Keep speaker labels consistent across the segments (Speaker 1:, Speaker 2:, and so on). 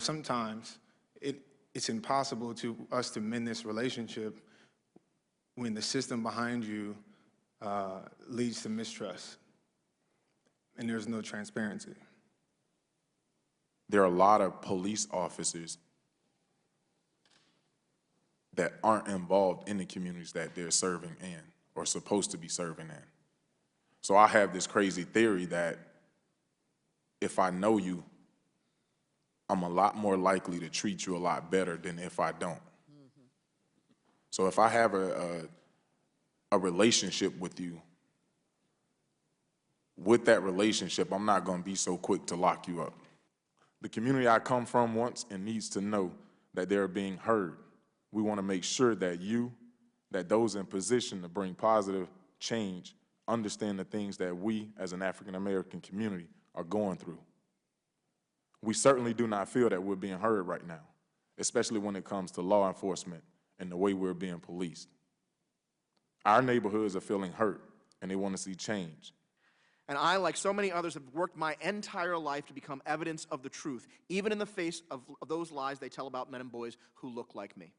Speaker 1: sometimes it's impossible to us to mend this relationship when the system behind you leads to mistrust and there's no transparency.
Speaker 2: There are a lot of police officers that aren't involved in the communities that they're serving in or supposed to be serving in. So I have this crazy theory that if I know you, I'm a lot more likely to treat you a lot better than if I don't. So if I have a relationship with you, with that relationship, I'm not going to be so quick to lock you up. The community I come from wants and needs to know that they're being heard. We want to make sure that that those in position to bring positive change understand the things that we as an African American community are going through. We certainly do not feel that we're being heard right now, especially when it comes to law enforcement and the way we're being policed. Our neighborhoods are feeling hurt and they want to see change.
Speaker 3: And I, like so many others, have worked my entire life to become evidence of the truth, even in the face of those lies they tell about men and boys who look like me.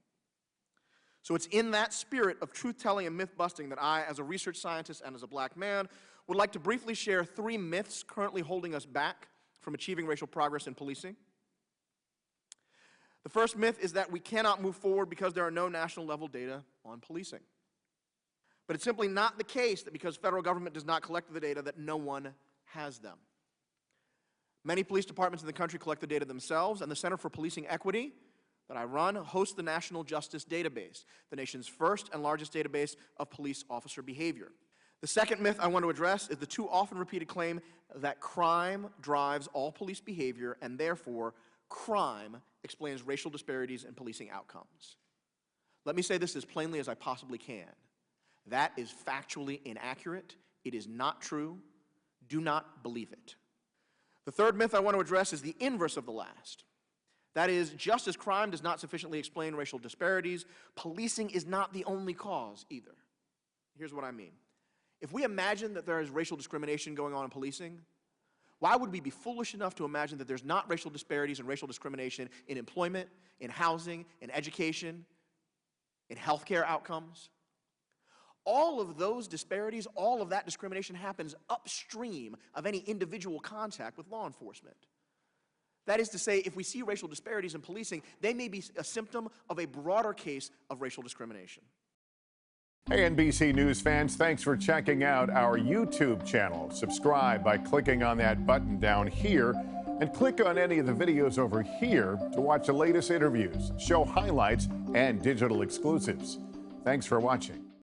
Speaker 3: So it's in that spirit of truth-telling and myth-busting that I, as a research scientist and as a black man, would like to briefly share 3 myths currently holding us back from achieving racial progress in policing. The first myth is that we cannot move forward because there are no national level data on policing. But it's simply not the case that because federal government does not collect the data that no one has them. Many police departments in the country collect the data themselves, and the Center for Policing Equity that I run hosts the National Justice Database, the nation's first and largest database of police officer behavior. The second myth I want to address is the too often repeated claim that crime drives all police behavior and therefore crime explains racial disparities in policing outcomes. Let me say this as plainly as I possibly can. That is factually inaccurate. It is not true. Do not believe it. The third myth I want to address is the inverse of the last. That is, just as crime does not sufficiently explain racial disparities, policing is not the only cause either. Here's what I mean. If we imagine that there is racial discrimination going on in policing, why would we be foolish enough to imagine that there's not racial disparities and racial discrimination in employment, in housing, in education, in healthcare outcomes? All of those disparities, all of that discrimination happens upstream of any individual contact with law enforcement. That is to say, if we see racial disparities in policing, they may be a symptom of a broader case of racial discrimination.
Speaker 4: Hey, NBC News fans, thanks for checking out our YouTube channel. Subscribe by clicking on that button down here and click on any of the videos over here to watch the latest interviews, show highlights, and digital exclusives. Thanks for watching.